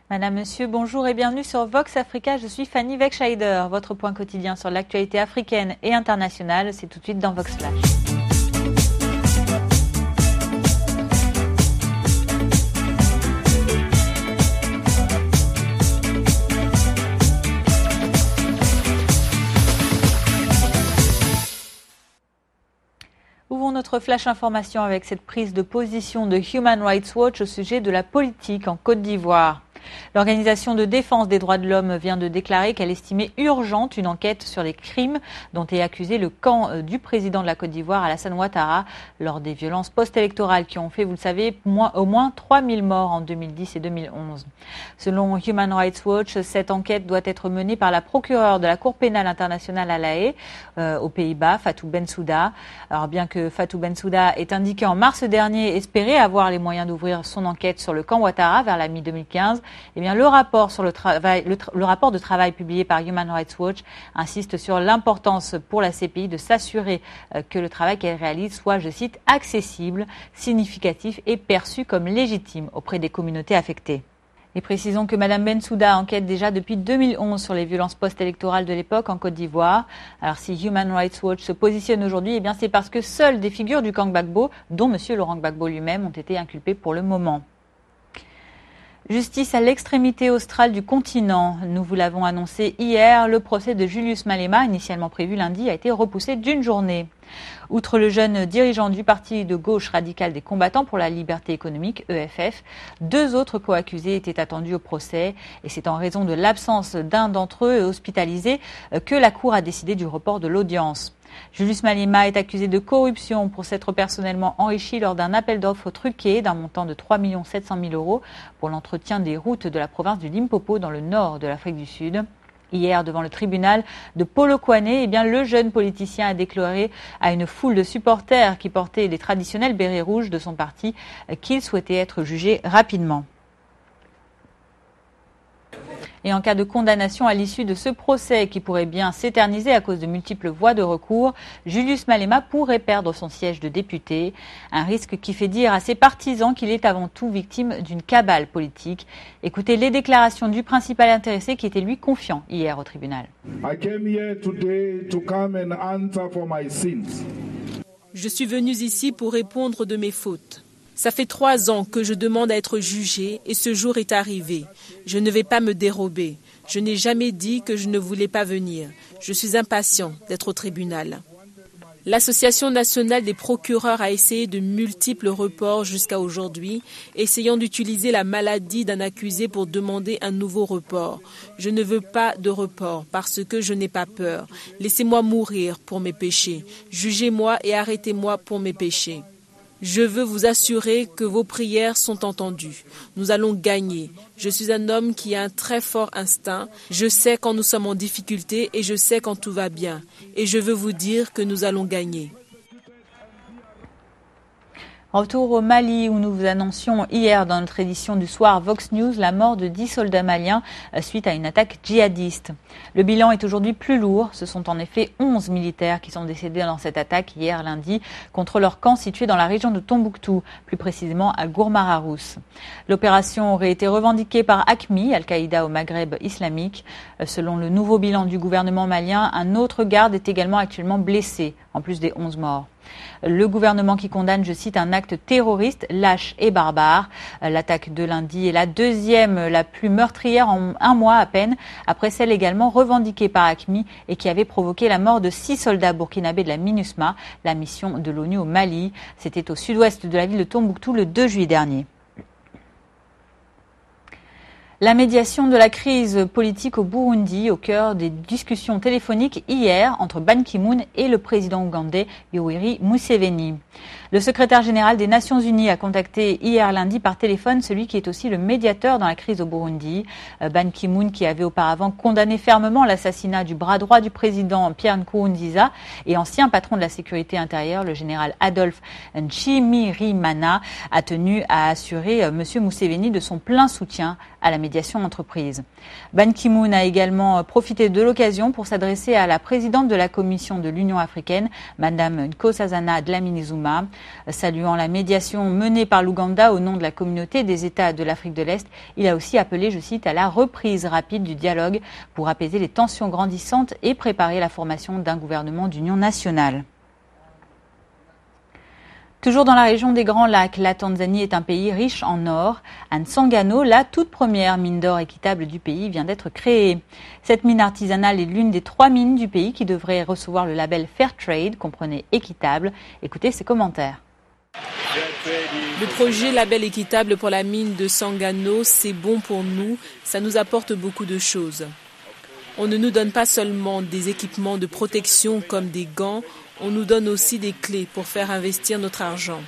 Madame, Monsieur, bonjour et bienvenue sur Vox Africa. Je suis Fanny Wegscheider. Votre point quotidien sur l'actualité africaine et internationale, c'est tout de suite dans Vox Flash. Ouvrons notre flash information avec cette prise de position de Human Rights Watch au sujet de la politique en Côte d'Ivoire. L'organisation de défense des droits de l'homme vient de déclarer qu'elle estimait urgente une enquête sur les crimes dont est accusé le camp du président de la Côte d'Ivoire, Alassane Ouattara, lors des violences post-électorales qui ont fait, vous le savez, au moins 3000 morts en 2010 et 2011. Selon Human Rights Watch, cette enquête doit être menée par la procureure de la Cour pénale internationale à La Haye, aux Pays-Bas, Fatou Bensouda. Alors bien que Fatou Bensouda ait indiqué en mars dernier espérer avoir les moyens d'ouvrir son enquête sur le camp Ouattara vers la mi-2015, eh bien, le rapport de travail publié par Human Rights Watch insiste sur l'importance pour la CPI de s'assurer que le travail qu'elle réalise soit, je cite, accessible, significatif et perçu comme légitime auprès des communautés affectées. Et précisons que Madame Bensouda enquête déjà depuis 2011 sur les violences post-électorales de l'époque en Côte d'Ivoire. Alors si Human Rights Watch se positionne aujourd'hui, eh bien c'est parce que seules des figures du camp Gbagbo, dont Monsieur Laurent Gbagbo lui-même, ont été inculpées pour le moment. Justice à l'extrémité australe du continent. Nous vous l'avons annoncé hier, le procès de Julius Malema, initialement prévu lundi, a été repoussé d'une journée. Outre le jeune dirigeant du parti de gauche radical des combattants pour la liberté économique, EFF, 2 autres co-accusés étaient attendus au procès et c'est en raison de l'absence d'un d'entre eux hospitalisé que la Cour a décidé du report de l'audience. Julius Malema est accusé de corruption pour s'être personnellement enrichi lors d'un appel d'offres truqué d'un montant de 3 700 000 € pour l'entretien des routes de la province du Limpopo dans le nord de l'Afrique du Sud. Hier, devant le tribunal de Polokwane, eh bien, le jeune politicien a déclaré à une foule de supporters qui portaient les traditionnels bérets rouges de son parti qu'il souhaitait être jugé rapidement. Et en cas de condamnation à l'issue de ce procès qui pourrait bien s'éterniser à cause de multiples voies de recours, Julius Malema pourrait perdre son siège de député. Un risque qui fait dire à ses partisans qu'il est avant tout victime d'une cabale politique. Écoutez les déclarations du principal intéressé qui était lui confiant hier au tribunal. Je suis venu ici pour répondre de mes fautes. Ça fait 3 ans que je demande à être jugé et ce jour est arrivé. Je ne vais pas me dérober. Je n'ai jamais dit que je ne voulais pas venir. Je suis impatient d'être au tribunal. L'Association nationale des procureurs a essayé de multiples reports jusqu'à aujourd'hui, essayant d'utiliser la maladie d'un accusé pour demander un nouveau report. Je ne veux pas de report parce que je n'ai pas peur. Laissez-moi mourir pour mes péchés. Jugez-moi et arrêtez-moi pour mes péchés. Je veux vous assurer que vos prières sont entendues. Nous allons gagner. Je suis un homme qui a un très fort instinct. Je sais quand nous sommes en difficulté et je sais quand tout va bien. Et je veux vous dire que nous allons gagner. Retour au Mali où nous vous annoncions hier dans notre édition du soir Vox News la mort de 10 soldats maliens suite à une attaque djihadiste. Le bilan est aujourd'hui plus lourd. Ce sont en effet 11 militaires qui sont décédés dans cette attaque hier lundi contre leur camp situé dans la région de Tombouctou, plus précisément à Gourmara-Rousse. L'opération aurait été revendiquée par AQMI, Al-Qaïda au Maghreb islamique. Selon le nouveau bilan du gouvernement malien, un autre garde est également actuellement blessé, en plus des 11 morts. Le gouvernement qui condamne, je cite, un acte terroriste, lâche et barbare. L'attaque de lundi est la deuxième, la plus meurtrière en 1 mois à peine, après celle également revendiquée par AQMI et qui avait provoqué la mort de 6 soldats burkinabés de la MINUSMA, la mission de l'ONU au Mali. C'était au sud-ouest de la ville de Tombouctou le 2 juillet dernier. La médiation de la crise politique au Burundi au cœur des discussions téléphoniques hier entre Ban Ki-moon et le président ougandais Yoweri Museveni. Le secrétaire général des Nations Unies a contacté hier lundi par téléphone celui qui est aussi le médiateur dans la crise au Burundi. Ban Ki-moon qui avait auparavant condamné fermement l'assassinat du bras droit du président Pierre Nkurunziza et ancien patron de la sécurité intérieure, le général Adolphe Nshimirimana, a tenu à assurer M. Museveni de son plein soutien à la médiation médiation entreprise. Ban Ki-moon a également profité de l'occasion pour s'adresser à la présidente de la Commission de l'Union africaine, Madame Nkosazana Dlamini-Zuma. Saluant la médiation menée par l'Ouganda au nom de la communauté des États de l'Afrique de l'Est, il a aussi appelé, je cite, à la reprise rapide du dialogue pour apaiser les tensions grandissantes et préparer la formation d'un gouvernement d'union nationale. Toujours dans la région des Grands Lacs, la Tanzanie est un pays riche en or. À Nsangano, la toute première mine d'or équitable du pays vient d'être créée. Cette mine artisanale est l'une des 3 mines du pays qui devrait recevoir le label Fairtrade, comprenez équitable. Écoutez ses commentaires. Le projet Label équitable pour la mine de Sangano, c'est bon pour nous, ça nous apporte beaucoup de choses. On ne nous donne pas seulement des équipements de protection comme des gants, on nous donne aussi des clés pour faire investir notre argent.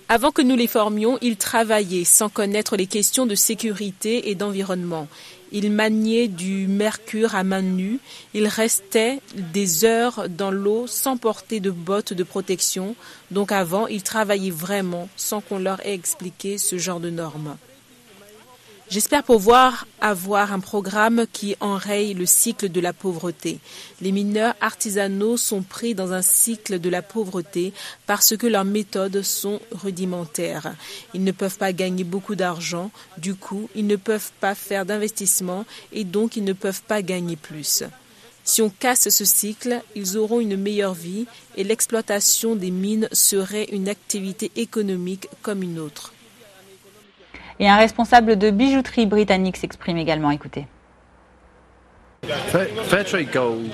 Avant que nous les formions, ils travaillaient sans connaître les questions de sécurité et d'environnement. Ils maniaient du mercure à main nue, ils restaient des heures dans l'eau sans porter de bottes de protection. Donc avant, ils travaillaient vraiment sans qu'on leur ait expliqué ce genre de normes. J'espère pouvoir avoir un programme qui enraye le cycle de la pauvreté. Les mineurs artisanaux sont pris dans un cycle de la pauvreté parce que leurs méthodes sont rudimentaires. Ils ne peuvent pas gagner beaucoup d'argent, du coup, ils ne peuvent pas faire d'investissement et donc ils ne peuvent pas gagner plus. Si on casse ce cycle, ils auront une meilleure vie et l'exploitation des mines serait une activité économique comme une autre. Et un responsable de bijouterie britannique s'exprime également, écoutez. Fairtrade Gold.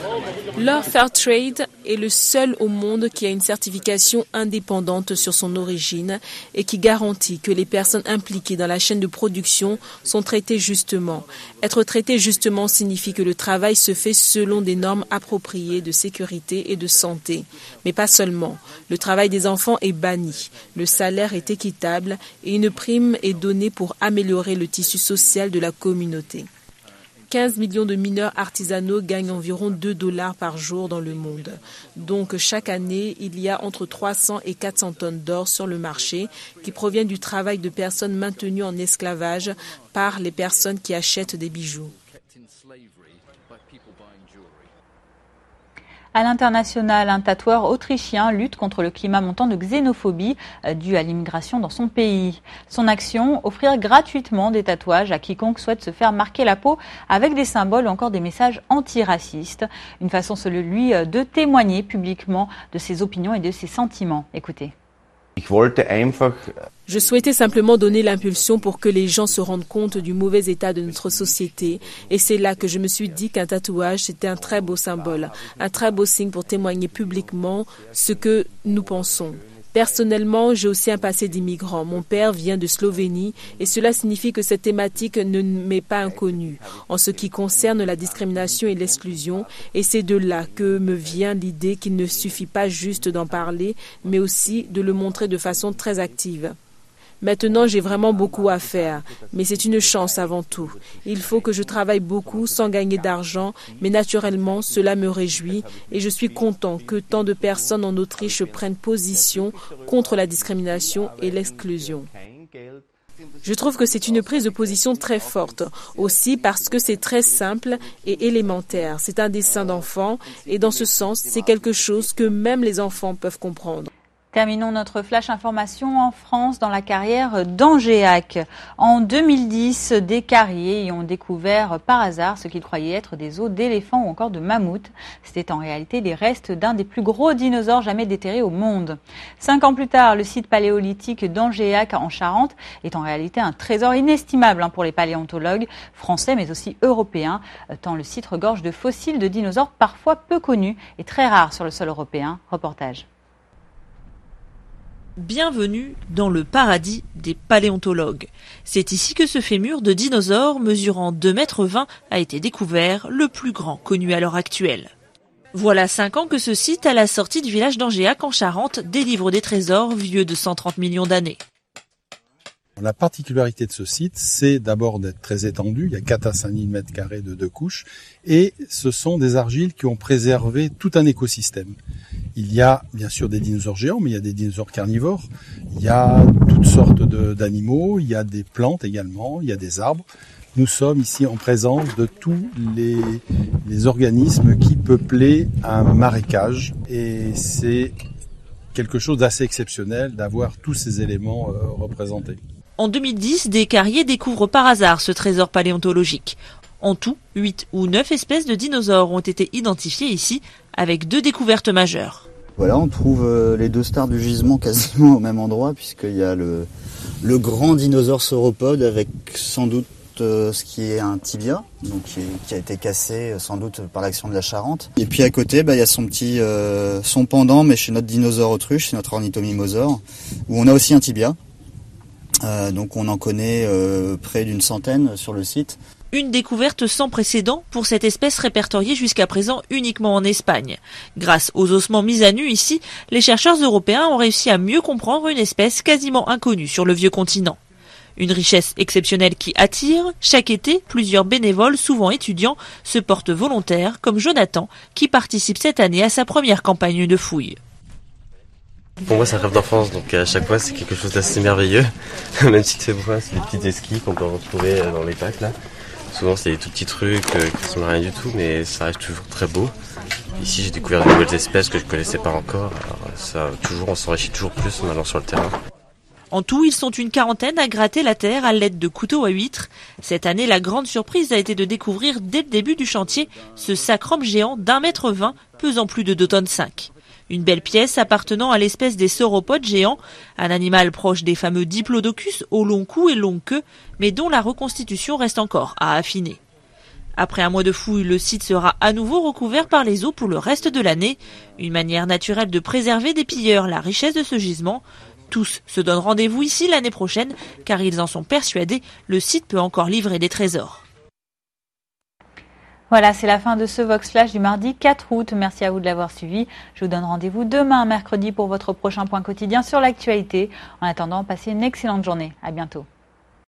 L'or Fairtrade est le seul au monde qui a une certification indépendante sur son origine et qui garantit que les personnes impliquées dans la chaîne de production sont traitées justement. Être traité justement signifie que le travail se fait selon des normes appropriées de sécurité et de santé. Mais pas seulement. Le travail des enfants est banni, le salaire est équitable et une prime est donnée pour améliorer le tissu social de la communauté. 15 millions de mineurs artisanaux gagnent environ $2 par jour dans le monde. Donc chaque année, il y a entre 300 et 400 tonnes d'or sur le marché qui proviennent du travail de personnes maintenues en esclavage par les personnes qui achètent des bijoux. À l'international, un tatoueur autrichien lutte contre le climat montant de xénophobie dû à l'immigration dans son pays. Son action, offrir gratuitement des tatouages à quiconque souhaite se faire marquer la peau avec des symboles ou encore des messages antiracistes. Une façon selon lui de témoigner publiquement de ses opinions et de ses sentiments. Écoutez. Je souhaitais simplement donner l'impulsion pour que les gens se rendent compte du mauvais état de notre société. Et c'est là que je me suis dit qu'un tatouage, c'était un très beau symbole, un très beau signe pour témoigner publiquement ce que nous pensons. Personnellement, j'ai aussi un passé d'immigrant. Mon père vient de Slovénie et cela signifie que cette thématique ne m'est pas inconnue en ce qui concerne la discrimination et l'exclusion. Et c'est de là que me vient l'idée qu'il ne suffit pas juste d'en parler, mais aussi de le montrer de façon très active. Maintenant, j'ai vraiment beaucoup à faire, mais c'est une chance avant tout. Il faut que je travaille beaucoup sans gagner d'argent, mais naturellement, cela me réjouit et je suis content que tant de personnes en Autriche prennent position contre la discrimination et l'exclusion. Je trouve que c'est une prise de position très forte, aussi parce que c'est très simple et élémentaire. C'est un dessin d'enfant et dans ce sens, c'est quelque chose que même les enfants peuvent comprendre. Terminons notre flash information en France dans la carrière d'Angéac. En 2010, des carriers y ont découvert par hasard ce qu'ils croyaient être des os d'éléphants ou encore de mammouths. C'était en réalité les restes d'un des plus gros dinosaures jamais déterrés au monde. 5 ans plus tard, le site paléolithique d'Angéac en Charente est en réalité un trésor inestimable pour les paléontologues français mais aussi européens, tant le site regorge de fossiles de dinosaures parfois peu connus et très rares sur le sol européen. Reportage. Bienvenue dans le paradis des paléontologues. C'est ici que ce fémur de dinosaure mesurant 2,20 m a été découvert, le plus grand connu à l'heure actuelle. Voilà 5 ans que ce site, à la sortie du village d'Angéac en Charente, délivre des trésors vieux de 130 millions d'années. La particularité de ce site, c'est d'abord d'être très étendu. Il y a 4 à 5 000 mètres carrés de 2 couches. Et ce sont des argiles qui ont préservé tout un écosystème. Il y a bien sûr des dinosaures géants, mais il y a des dinosaures carnivores. Il y a toutes sortes d'animaux. Il y a des plantes également. Il y a des arbres. Nous sommes ici en présence de tous les organismes qui peuplaient un marécage. Et c'est quelque chose d'assez exceptionnel d'avoir tous ces éléments représentés. En 2010, des carriers découvrent par hasard ce trésor paléontologique. En tout, 8 ou 9 espèces de dinosaures ont été identifiées ici, avec 2 découvertes majeures. Voilà, on trouve les 2 stars du gisement quasiment au même endroit, puisqu'il y a le grand dinosaure sauropode avec sans doute ce qui est un tibia, donc qui a été cassé sans doute par l'action de la Charente. Et puis à côté, il y a son pendant, mais chez notre dinosaure autruche, c'est notre ornithomimosaure, où on a aussi un tibia. Donc on en connaît près d'une centaine sur le site. Une découverte sans précédent pour cette espèce répertoriée jusqu'à présent uniquement en Espagne. Grâce aux ossements mis à nu ici, les chercheurs européens ont réussi à mieux comprendre une espèce quasiment inconnue sur le vieux continent. Une richesse exceptionnelle qui attire. Chaque été, plusieurs bénévoles, souvent étudiants, se portent volontaires, comme Jonathan, qui participe cette année à sa première campagne de fouilles. Pour moi, c'est un rêve d'enfance, donc à chaque fois, c'est quelque chose d'assez merveilleux. Même si c'est des petites esquilles qu'on peut retrouver dans les packs, là. Souvent, c'est des tout petits trucs qui ne sont rien du tout, mais ça reste toujours très beau. Ici, j'ai découvert de nouvelles espèces que je ne connaissais pas encore. Alors, on s'enrichit toujours plus en allant sur le terrain. En tout, ils sont une quarantaine à gratter la terre à l'aide de couteaux à huîtres. Cette année, la grande surprise a été de découvrir dès le début du chantier ce sacrum géant d'1,20 m, pesant plus de 2,5 tonnes. Une belle pièce appartenant à l'espèce des sauropodes géants, un animal proche des fameux diplodocus au long cou et longue queue, mais dont la reconstitution reste encore à affiner. Après un mois de fouilles, le site sera à nouveau recouvert par les eaux pour le reste de l'année, une manière naturelle de préserver des pilleurs la richesse de ce gisement. Tous se donnent rendez-vous ici l'année prochaine, car ils en sont persuadés, le site peut encore livrer des trésors. Voilà, c'est la fin de ce Vox Flash du mardi 4 août. Merci à vous de l'avoir suivi. Je vous donne rendez-vous demain, mercredi, pour votre prochain point quotidien sur l'actualité. En attendant, passez une excellente journée. À bientôt.